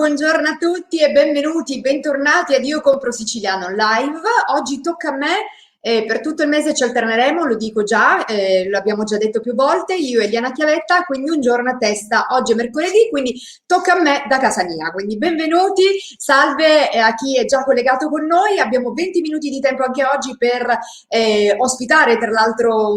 buongiorno a tutti e benvenuti, bentornati ad Io Compro Siciliano Live. Oggi tocca a me, per tutto il mese ci alterneremo, lo dico già, lo abbiamo già detto più volte, io e Liana Chiavetta, quindi un giorno a testa. Oggi è mercoledì, quindi tocca a me da casa mia. Quindi benvenuti, salve a chi è già collegato con noi. Abbiamo 20 minuti di tempo anche oggi per ospitare, tra l'altro,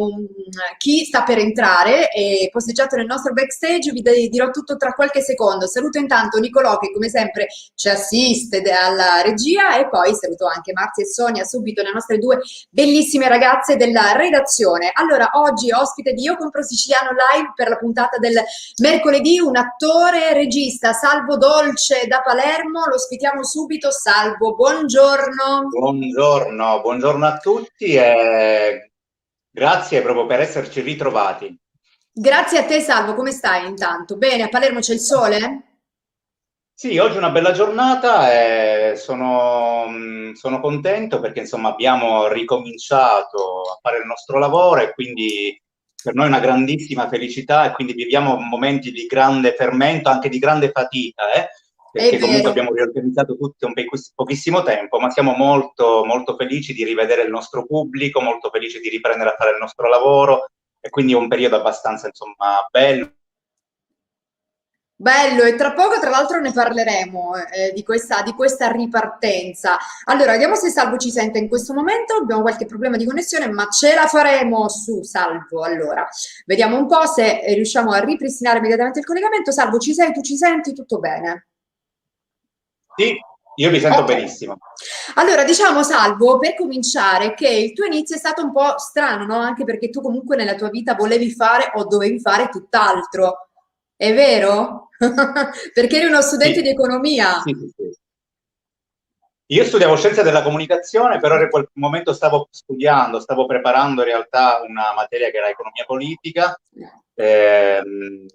chi sta per entrare e posteggiato nel nostro backstage. Dirò tutto tra qualche secondo. Saluto intanto Nicolò che come sempre ci assiste alla regia e poi saluto anche Marzia e Sonia subito, le nostre due bellissime ragazze della redazione. Allora, oggi ospite di Io Compro Siciliano Live per la puntata del mercoledì, un attore regista, Salvo Dolce da Palermo. Lo ospitiamo subito. Salvo, buongiorno. Buongiorno a tutti e grazie proprio per esserci ritrovati. Grazie a te, Salvo. Come stai intanto? Bene, a Palermo c'è il sole? Sì, oggi è una bella giornata e sono contento perché insomma abbiamo ricominciato a fare il nostro lavoro e quindi per noi è una grandissima felicità e quindi viviamo momenti di grande fermento, anche di grande fatica, È perché comunque vero. abbiamo riorganizzato tutto in pochissimo tempo, ma siamo molto, molto felici di rivedere il nostro pubblico, molto felici di riprendere a fare il nostro lavoro e quindi è un periodo abbastanza insomma bello. Bello, e tra poco tra l'altro ne parleremo di questa ripartenza. Allora, vediamo se Salvo ci sente in questo momento. Abbiamo qualche problema di connessione, ma ce la faremo su Salvo. Allora, vediamo un po' se riusciamo a ripristinare immediatamente il collegamento. Salvo, ci sei? Tu ci senti? Tutto bene? Sì, io vi sento Ok. benissimo. Allora, diciamo, Salvo, per cominciare, che il tuo inizio è stato un po' strano, no? Anche perché tu comunque nella tua vita volevi fare o dovevi fare tutt'altro. È vero? Perché eri uno studente di Sì, economia. sì, sì, sì. Io studiavo scienze della comunicazione, però in quel momento stavo preparando in realtà una materia che era economia politica. Mi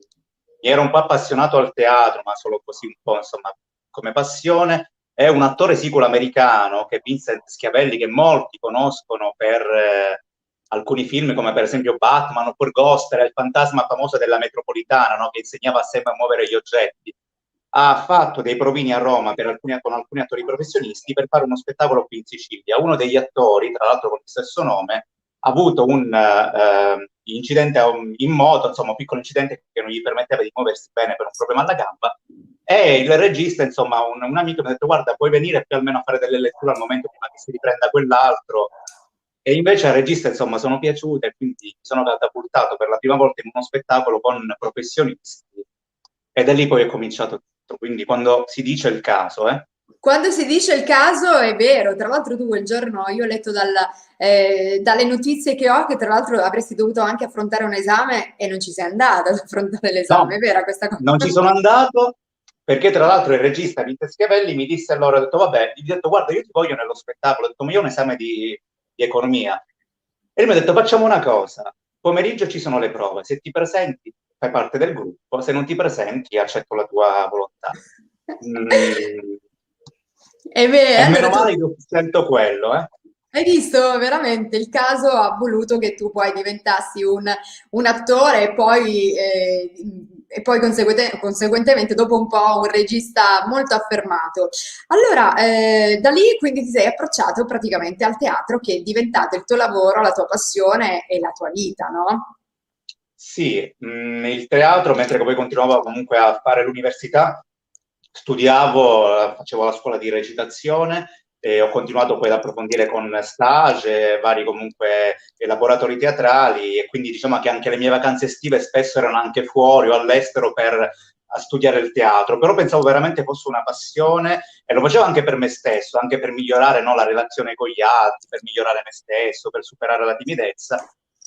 ero un po' appassionato al teatro, ma solo così un po', insomma, come passione. È un attore sicuro-americano che è Vincent Schiavelli, che molti conoscono per alcuni film, come per esempio Batman oppure Ghost, era il fantasma famoso della metropolitana, no? Che insegnava a sempre a muovere gli oggetti. Ha fatto dei provini a Roma con alcuni attori professionisti per fare uno spettacolo qui in Sicilia. Uno degli attori, tra l'altro con il stesso nome, ha avuto un incidente in moto, insomma un piccolo incidente che non gli permetteva di muoversi bene per un problema alla gamba, e il regista, insomma un amico mi ha detto guarda puoi venire più almeno a fare delle letture al momento prima che si riprenda quell'altro, e invece al regista insomma sono piaciute e quindi mi sono catapultato per la prima volta in uno spettacolo con professionisti e da lì poi è cominciato tutto, quindi quando si dice il caso, Quando si dice il caso è vero, tra l'altro tu quel giorno, io ho letto dalle notizie che ho che tra l'altro avresti dovuto anche affrontare un esame e non ci sei andata ad affrontare l'esame, è no, vera questa cosa? non ci sono andato perché tra l'altro il regista Vinte Schiavelli mi disse allora, ho detto vabbè, gli ho detto guarda io ti voglio nello spettacolo, ho detto ma io ho un esame di economia e lui mi ha detto facciamo una cosa, pomeriggio ci sono le prove, se ti presenti fai parte del gruppo, se non ti presenti accetto la tua volontà. Mm, È vero, e allora meno tu male che ho scelto quello, hai visto veramente il caso ha voluto che tu poi diventassi un attore e poi conseguentemente dopo un po' un regista molto affermato. Allora, da lì quindi ti sei approcciato praticamente al teatro che è diventato il tuo lavoro, la tua passione e la tua vita, no? Sì, il teatro, mentre poi continuavo comunque a fare l'università, studiavo, facevo la scuola di recitazione e ho continuato poi ad approfondire con stage, vari comunque laboratori teatrali e quindi diciamo che anche le mie vacanze estive spesso erano anche fuori o all'estero per a studiare il teatro, però pensavo veramente fosse una passione e lo facevo anche per me stesso, anche per migliorare, no, la relazione con gli altri, per migliorare me stesso, per superare la timidezza.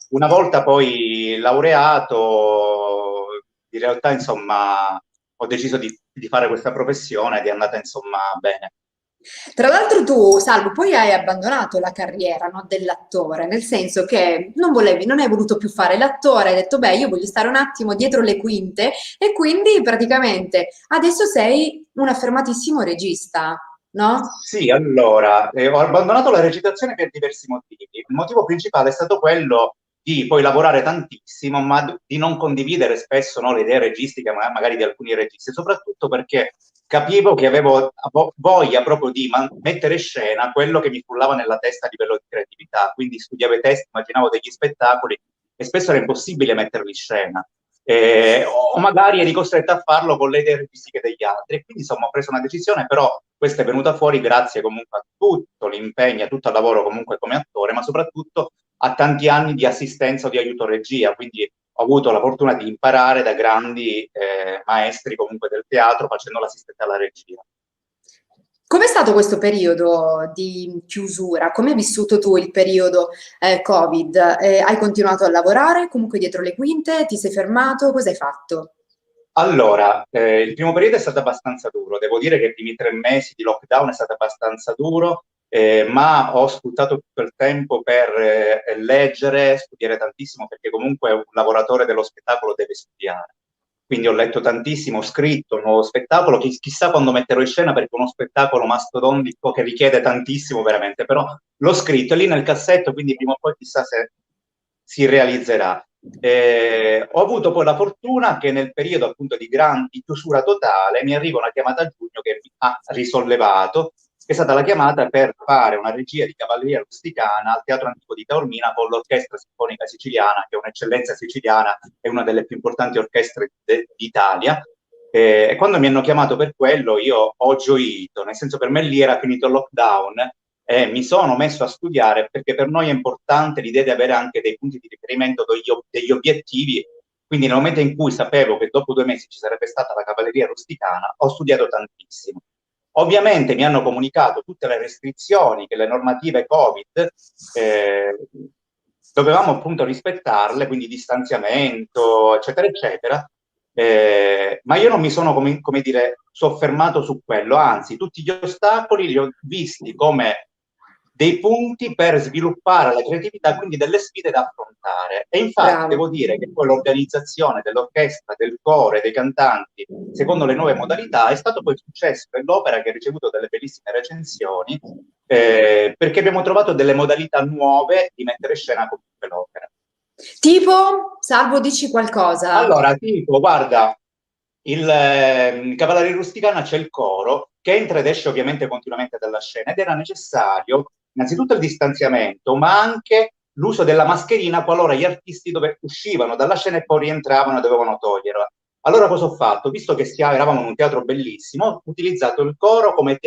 Una volta poi laureato, in realtà insomma ho deciso di fare questa professione ed è andata insomma bene. Tra l'altro tu, Salvo, poi hai abbandonato la carriera, no, dell'attore, nel senso che non hai voluto più fare l'attore, hai detto, beh, io voglio stare un attimo dietro le quinte e quindi praticamente adesso sei un affermatissimo regista, no? Sì, allora, ho abbandonato la recitazione per diversi motivi. Il motivo principale è stato quello di poi lavorare tantissimo, ma di non condividere spesso, no, le idee registiche, magari di alcuni registi, soprattutto perché capivo che avevo voglia proprio di mettere in scena quello che mi frullava nella testa a livello di creatività, quindi studiavo i testi, immaginavo degli spettacoli e spesso era impossibile metterli in scena. O magari eri costretto a farlo con le idee registiche degli altri. E quindi insomma ho preso una decisione, però questa è venuta fuori grazie comunque a tutto l'impegno, a tutto il lavoro comunque come attore, ma soprattutto a tanti anni di assistenza o di aiuto regia, quindi ho avuto la fortuna di imparare da grandi maestri comunque del teatro facendo l'assistente alla regia. Com'è stato questo periodo di chiusura? Come hai vissuto tu il periodo Covid? Hai continuato a lavorare comunque dietro le quinte? Ti sei fermato? Cosa hai fatto? Allora, il primo periodo è stato abbastanza duro, devo dire che i primi 3 mesi di lockdown è stato abbastanza duro, ma ho sfruttato tutto il tempo per leggere, studiare tantissimo, perché comunque un lavoratore dello spettacolo deve studiare. Quindi ho letto tantissimo, ho scritto un nuovo spettacolo, chissà quando metterò in scena perché è uno spettacolo mastodontico che richiede tantissimo veramente, però l'ho scritto, è lì nel cassetto, quindi prima o poi chissà se si realizzerà. Ho avuto poi la fortuna che nel periodo appunto di chiusura totale mi arriva una chiamata a giugno che mi ha risollevato, che è stata la chiamata per fare una regia di cavalleria rusticana al Teatro Antico di Taormina con l'Orchestra Sinfonica Siciliana, che è un'eccellenza siciliana, è una delle più importanti orchestre d'Italia. E quando mi hanno chiamato per quello io ho gioito, nel senso per me lì era finito il lockdown e mi sono messo a studiare perché per noi è importante l'idea di avere anche dei punti di riferimento, degli obiettivi. Quindi nel momento in cui sapevo che dopo 2 mesi ci sarebbe stata la cavalleria rusticana, ho studiato tantissimo. Ovviamente mi hanno comunicato tutte le restrizioni che le normative Covid dovevamo appunto rispettarle, quindi distanziamento, eccetera, eccetera. Ma io non mi sono, come dire, soffermato su quello, anzi, tutti gli ostacoli li ho visti come dei punti per sviluppare la creatività, quindi delle sfide da affrontare. E infatti Bravo. devo dire che poi l'organizzazione dell'orchestra, del coro e dei cantanti, secondo le nuove modalità, è stato poi il successo dell'opera che ha ricevuto delle bellissime recensioni, perché abbiamo trovato delle modalità nuove di mettere in scena comunque l'opera. Tipo, Salvo, dici qualcosa. Allora, tipo, guarda, Cavalleria Rusticana c'è il coro che entra ed esce ovviamente continuamente dalla scena ed era necessario innanzitutto il distanziamento, ma anche l'uso della mascherina qualora gli artisti uscivano dalla scena e poi rientravano e dovevano toglierla. Allora cosa ho fatto? Visto che eravamo in un teatro bellissimo, ho utilizzato il coro come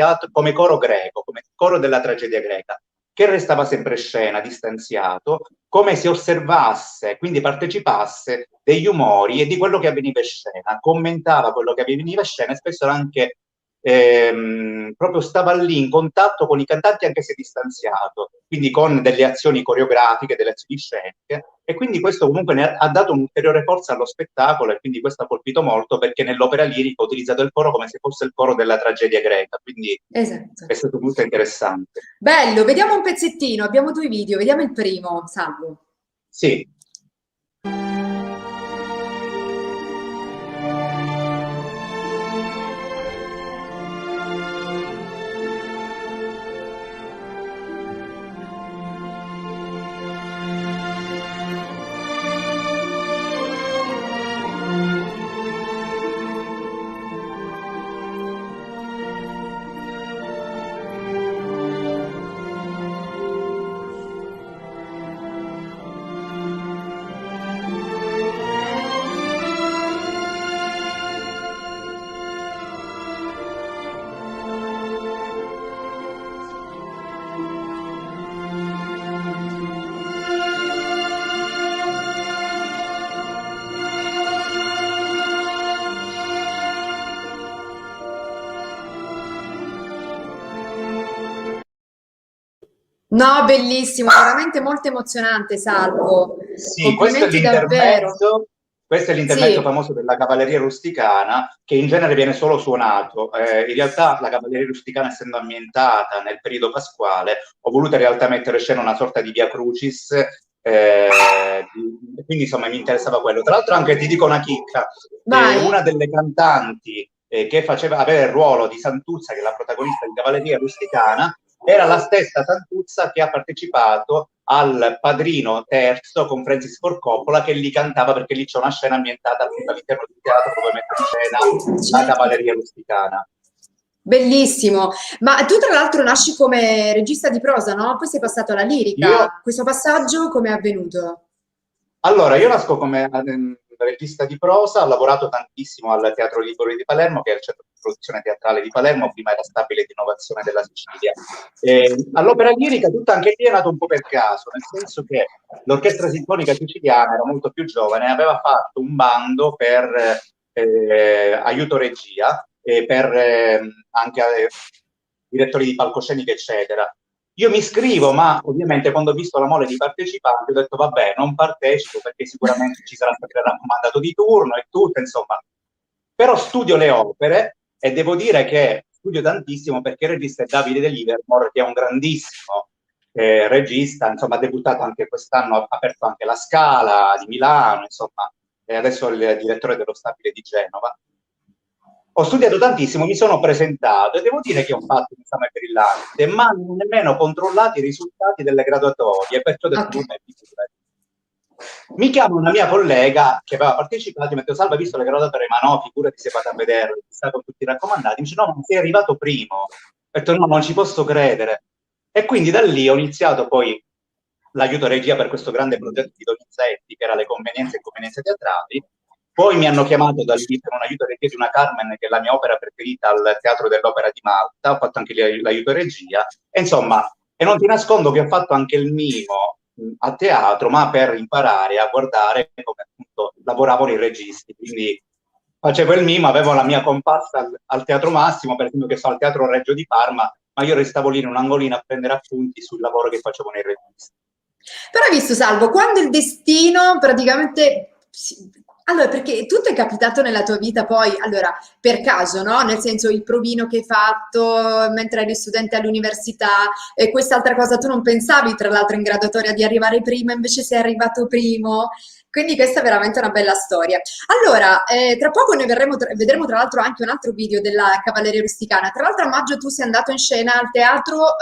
coro greco, come coro della tragedia greca, che restava sempre in scena, distanziato, come se osservasse, quindi partecipasse degli umori e di quello che avveniva in scena, commentava quello che avveniva in scena e spesso era anche proprio stava lì in contatto con i cantanti anche se distanziato, quindi con delle azioni coreografiche, delle azioni sceniche e quindi questo comunque ha dato un'ulteriore forza allo spettacolo e quindi questo ha colpito molto perché nell'opera lirica ho utilizzato il coro come se fosse il coro della tragedia greca, quindi Esatto. è stato molto interessante. Bello, vediamo un pezzettino, abbiamo due video, vediamo il primo, Salvo. Sì. No, bellissimo, veramente molto emozionante, Salvo. Sì, Complimenti davvero. questo è l'intermezzo Sì, famoso della cavalleria rusticana, che in genere viene solo suonato. In realtà la cavalleria rusticana, essendo ambientata nel periodo pasquale, ho voluto in realtà mettere in scena una sorta di Via Crucis, quindi insomma mi interessava quello. Tra l'altro anche ti dico una chicca, vai. una delle cantanti che aveva il ruolo di Santuzza, che è la protagonista di Cavalleria Rusticana, era la stessa Santuzza che ha partecipato al Padrino terzo con Francis Ford Coppola, che lì cantava perché lì c'è una scena ambientata appunto all'interno del teatro dove mette in scena la Certo. cavalleria rusticana. Bellissimo. Ma tu tra l'altro nasci come regista di prosa, no? Poi sei passato alla Io lirica. Questo passaggio come è avvenuto? Allora, io nasco come regista di prosa, ho lavorato tantissimo al Teatro Libero di Palermo, che è il centro di produzione teatrale di Palermo, prima era Stabile di Innovazione della Sicilia. All'opera lirica tutta anche lì è nato un po' per caso, nel senso che l'Orchestra Sinfonica Siciliana era molto più giovane e aveva fatto un bando per aiuto regia e per anche direttori di palcosceniche, eccetera. Io mi iscrivo, ma ovviamente quando ho visto la mole di partecipanti ho detto vabbè, non partecipo perché sicuramente ci sarà sempre il raccomandato di turno e tutto, insomma. Però studio le opere e devo dire che studio tantissimo perché il regista è Davide De Livermore, che è un grandissimo regista, insomma ha debuttato anche quest'anno, ha aperto anche la Scala di Milano, insomma, e adesso è il direttore dello Stabile di Genova. Ho studiato tantissimo, mi sono presentato e devo dire che ho fatto un esame brillante, ma non ho nemmeno controllato i risultati delle graduatorie, perciò ho detto, Ok. vabbè, figurati. Mi chiama una mia collega che aveva partecipato, mi ha detto, Salva, hai visto le graduatorie? Ma no, figurati se vado a vedere, sta con tutti i raccomandati. Mi dice, no, ma sei arrivato primo. Ho detto, no, non ci posso credere. E quindi da lì ho iniziato poi l'aiuto regia per questo grande progetto di Donizetti, che era le convenienze e convenienze teatrali. Poi mi hanno chiamato da lì per un aiuto regia di una Carmen, che è la mia opera preferita al Teatro dell'Opera di Malta. Ho fatto anche lì l'aiuto regia. E insomma, e non ti nascondo che ho fatto anche il mimo a teatro, ma per imparare a guardare come appunto lavoravano i registi. Quindi facevo il mimo, avevo la mia comparsa al Teatro Massimo, per esempio che so al Teatro Reggio di Parma, ma io restavo lì in un angolino a prendere appunti sul lavoro che facevano i registi. Però hai visto, Salvo, quando il destino praticamente... Allora, perché tutto è capitato nella tua vita poi, allora, per caso, no? Nel senso il provino che hai fatto mentre eri studente all'università e quest'altra cosa tu non pensavi, tra l'altro, in graduatoria di arrivare prima, invece sei arrivato primo. Quindi questa è veramente una bella storia. Allora, tra poco ne vedremo tra l'altro anche un altro video della Cavalleria Rusticana. Tra l'altro a maggio tu sei andato in scena al Teatro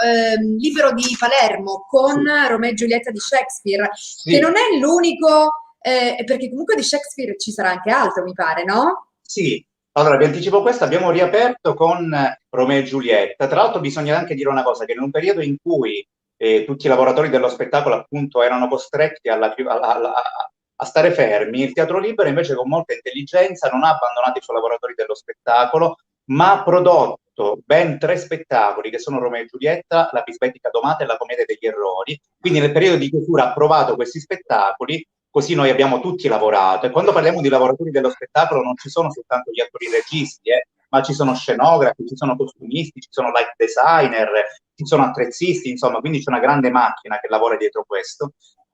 Libero di Palermo con Sì, Romeo e Giulietta di Shakespeare, che non sì, è l'unico, perché comunque di Shakespeare ci sarà anche altro, mi pare, no? sì. Allora, vi anticipo questo, abbiamo riaperto con Romeo e Giulietta. Tra l'altro bisogna anche dire una cosa, che in un periodo in cui tutti i lavoratori dello spettacolo appunto erano costretti a stare fermi, il Teatro Libero invece con molta intelligenza non ha abbandonato i suoi lavoratori dello spettacolo, ma ha prodotto ben 3 spettacoli che sono Romeo e Giulietta, La Bisbetica Domata e La Commedia degli Errori. Quindi nel periodo di chiusura ha provato questi spettacoli, così noi abbiamo tutti lavorato. E quando parliamo di lavoratori dello spettacolo non ci sono soltanto gli attori registi, ma ci sono scenografi, ci sono costumisti, ci sono light designer, ci sono attrezzisti, insomma, quindi c'è una grande macchina che lavora dietro questo.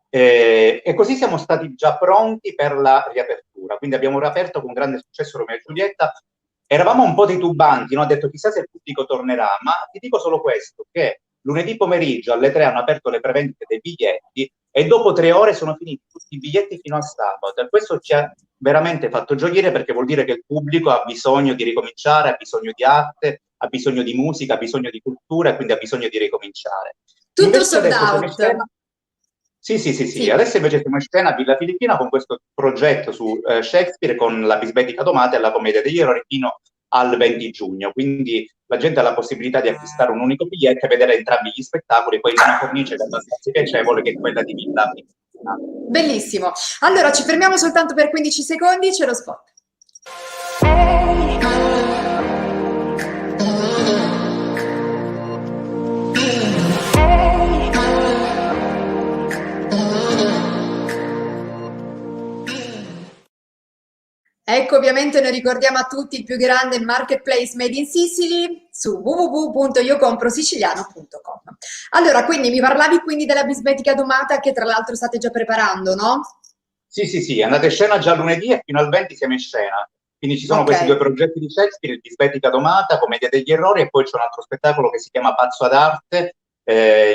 E così siamo stati già pronti per la riapertura. Quindi abbiamo riaperto con grande successo Romeo e Giulietta. Eravamo un po' titubanti, no? Ho detto chissà se il pubblico tornerà, ma ti dico solo questo, che lunedì pomeriggio alle 3 hanno aperto le prevendite dei biglietti e dopo 3 ore sono finiti tutti i biglietti fino a sabato. E questo ci ha veramente fatto gioire perché vuol dire che il pubblico ha bisogno di ricominciare, ha bisogno di arte, ha bisogno di musica, ha bisogno di cultura e quindi ha bisogno di ricominciare. Tutto Invece sold adesso siamo in out. scena. Sì, sì, sì, sì. Sì. Adesso invece siamo in scena a Villa Filippina con questo progetto su Shakespeare con la Bisbetica Domata e la Commedia degli Errori fino al 20 giugno. Quindi la gente ha la possibilità di acquistare un unico biglietto e vedere entrambi gli spettacoli, poi in una cornice che è abbastanza piacevole, che è quella di Villa Filippina. Bellissimo. Allora ci fermiamo soltanto per 15 secondi, c'è lo spot. Ecco, ovviamente noi ricordiamo a tutti il più grande marketplace made in Sicily su www.iocomprosiciliano.com. Allora, quindi mi parlavi quindi della bisbetica domata che tra l'altro state già preparando, no? Sì, sì, sì, andate in scena già lunedì e fino al 20 siamo in scena. Quindi ci sono Ok. questi 2 progetti di Shakespeare, il Bisbetica Domata, Commedia degli Errori, e poi c'è un altro spettacolo che si chiama Pazzo ad Arte,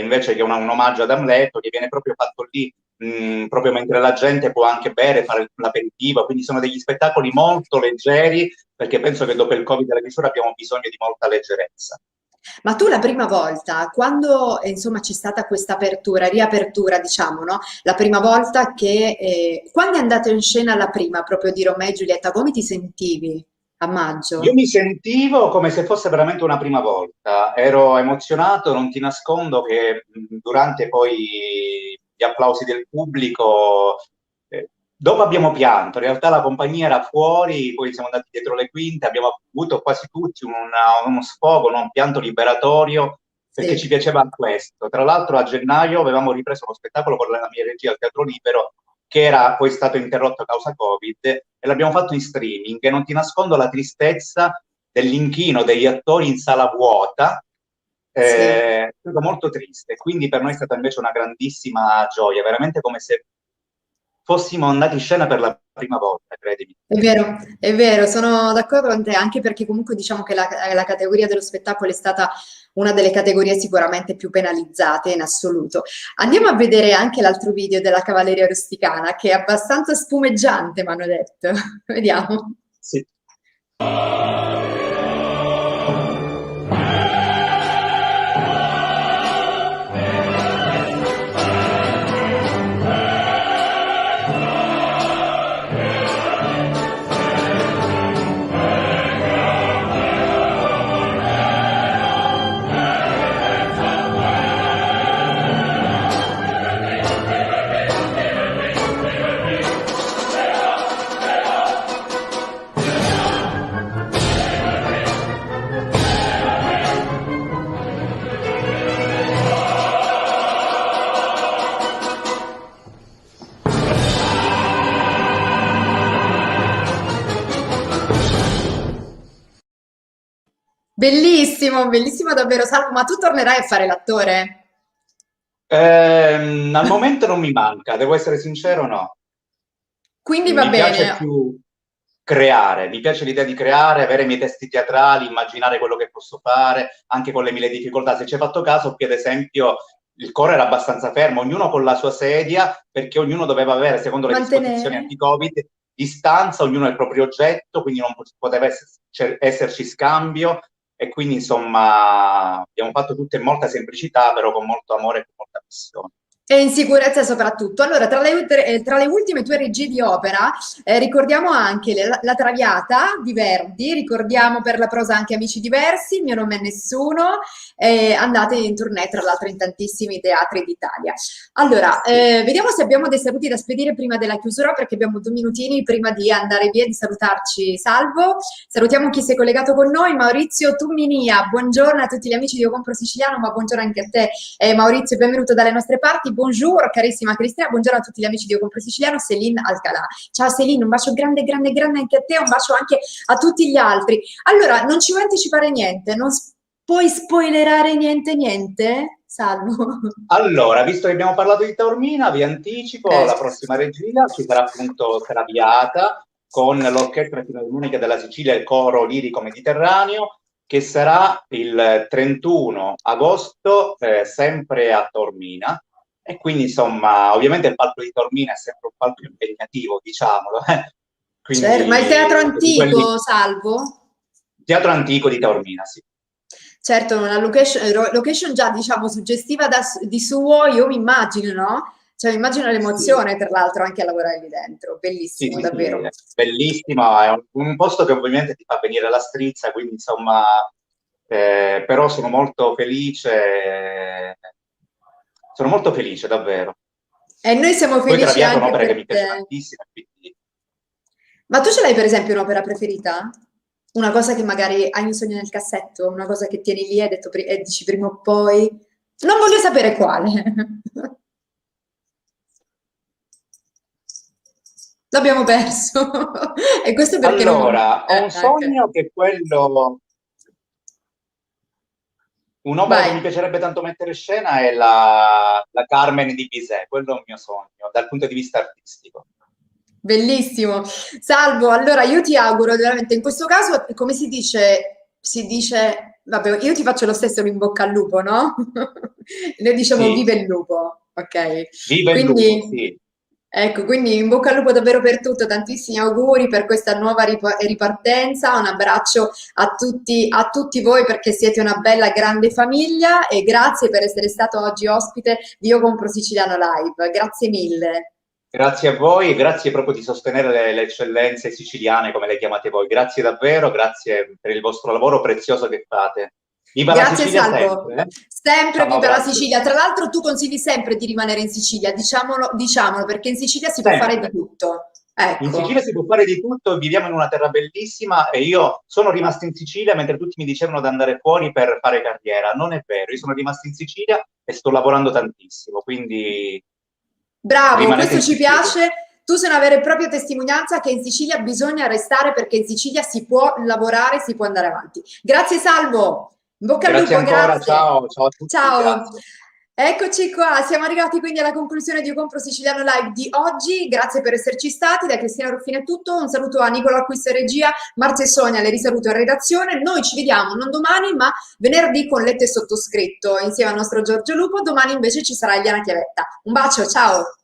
invece che è un omaggio ad Amleto, che viene proprio fatto lì, proprio mentre la gente può anche bere, fare l'aperitivo, quindi sono degli spettacoli molto leggeri, perché penso che dopo il Covid e la chiusura abbiamo bisogno di molta leggerezza. Ma tu la prima volta, quando insomma c'è stata questa apertura, riapertura, diciamo, no? La prima volta che, quando è andata in scena la prima proprio di Romeo e Giulietta, come ti sentivi? a Io maggio. mi sentivo come se fosse veramente una prima volta, ero emozionato, non ti nascondo che durante poi gli applausi del pubblico, dopo abbiamo pianto, in realtà la compagnia era fuori, poi siamo andati dietro le quinte, abbiamo avuto quasi tutti uno sfogo, no? Un pianto liberatorio, perché ci Sì, piaceva questo. Tra l'altro a gennaio avevamo ripreso lo spettacolo con la mia regia al Teatro Libero, che era poi stato interrotto a causa Covid, e l'abbiamo fatto in streaming, e non ti nascondo la tristezza dell'inchino degli attori in sala vuota, sì. è stato molto triste, quindi per noi è stata invece una grandissima gioia, veramente come se fossimo andati in scena per la prima volta, credimi. È vero, sono d'accordo con te, anche perché comunque diciamo che la categoria dello spettacolo è stata una delle categorie sicuramente più penalizzate in assoluto. Andiamo a vedere anche l'altro video della Cavalleria Rusticana, che è abbastanza spumeggiante, mi hanno detto. Vediamo. Sì. Bellissimo, bellissimo davvero, Salvo, ma tu tornerai a fare l'attore? Al momento non mi manca, devo essere sincero, no. Quindi va Mi piace bene, più creare, mi piace l'idea di creare, avere i miei testi teatrali, immaginare quello che posso fare, anche con le mille difficoltà. Se ci hai fatto caso, qui ad esempio il coro era abbastanza fermo, ognuno con la sua sedia, perché ognuno doveva avere, secondo le disposizioni mantenere. anti-Covid, distanza, ognuno il proprio oggetto, quindi non poteva esserci scambio, e quindi insomma abbiamo fatto tutto in molta semplicità, però con molto amore e con molta passione. E in sicurezza soprattutto. Allora, tra le ultime tue regie di opera, ricordiamo anche La Traviata di Verdi, ricordiamo per la prosa anche Amici diversi, Il mio nome è nessuno, andate in tournée tra l'altro in tantissimi teatri d'Italia. Allora, Sì. vediamo se abbiamo dei saluti da spedire prima della chiusura, perché abbiamo 2 minutini prima di andare via, di salutarci. Salvo, salutiamo chi si è collegato con noi, Maurizio Tumminia, buongiorno a tutti gli amici di Io Compro Siciliano, ma buongiorno anche a te. Maurizio, benvenuto dalle nostre parti. Bonjour, carissima Cristina. Buongiorno a tutti gli amici di Io Compro Siciliano. Céline Alcalà. Ciao Céline, un bacio grande, grande, grande anche a te, un bacio anche a tutti gli altri. Allora, non ci vuoi anticipare niente? Non puoi spoilerare niente, niente? Salvo. Allora, visto che abbiamo parlato di Taormina, vi anticipo Eh, la prossima regia, ci sarà appunto Traviata con l'Orchestra Filarmonica della Sicilia e il Coro Lirico Mediterraneo, che sarà il 31 agosto, sempre a Taormina. E quindi, insomma, ovviamente il palco di Taormina è sempre un palco impegnativo, diciamolo. ma il teatro Quindi, di quelli... antico, Salvo? Teatro antico di Taormina, sì. Certo, una location già, diciamo, suggestiva di suo, io mi immagino, no? Cioè, mi immagino Sì. l'emozione, tra l'altro, anche a lavorare lì dentro. Sì, Bellissimo, sì, sì, davvero. è bellissima, è un posto che ovviamente ti fa venire la strizza, quindi insomma, però sono molto felice davvero. E noi siamo Poi felici Traviata è anche un'opera che per mi piace te. tantissimo, quindi Ma tu ce l'hai, per esempio, un'opera preferita? Una cosa che magari hai un sogno nel cassetto, una cosa che tieni lì e, e dici prima o poi. Non voglio sapere quale. L'abbiamo perso. E questo è perché non... allora, ho un ok. sogno che è quello, un'opera che Vai. mi piacerebbe tanto mettere in scena è la Carmen di Bizet, quello è un mio sogno dal punto di vista artistico. Bellissimo. Salvo, allora io ti auguro veramente, in questo caso, come si dice? Si dice, vabbè, io ti faccio lo stesso in bocca al lupo, no? Noi diciamo Sì, vive il lupo, ok? viva il lupo, Quindi, sì. ecco, quindi in bocca al lupo davvero per tutto, tantissimi auguri per questa nuova ripartenza, un abbraccio a tutti voi perché siete una bella grande famiglia e grazie per essere stato oggi ospite di Io Compro Siciliano Live, grazie mille. Grazie a voi e grazie proprio di sostenere le eccellenze siciliane, come le chiamate voi. Grazie davvero, grazie per il vostro lavoro prezioso che fate. Viva la Grazie Sicilia Salvo, sempre, eh? sempre Ciao, viva la grazie. Sicilia. Tra l'altro tu consigli sempre di rimanere in Sicilia, diciamolo, diciamolo, perché in Sicilia si può fare di Sempre. tutto. In Sicilia Ecco. si può fare di tutto, viviamo in una terra bellissima e io sono rimasto in Sicilia mentre tutti mi dicevano di andare fuori per fare carriera. Non è vero, io sono rimasto in Sicilia e sto lavorando tantissimo, quindi Bravo, rimanete questo in ci Sicilia. piace. Tu sei una vera e propria testimonianza che in Sicilia bisogna restare perché in Sicilia si può lavorare, si può andare avanti. Grazie Salvo, in bocca al Grazie lupo, ancora, grazie. ciao, ciao a tutti, Ciao. grazie. Eccoci qua, siamo arrivati quindi alla conclusione di Io Compro Siciliano Live di oggi. Grazie per esserci stati. Da Cristina Ruffini è tutto. Un saluto a Nicola Acquista e Regia, Marzia e Sonia, le risaluto in redazione. Noi ci vediamo non domani, ma venerdì con Lette e Sottoscritto insieme al nostro Giorgio Lupo. Domani invece ci sarà Eliana Chiavetta. Un bacio, ciao!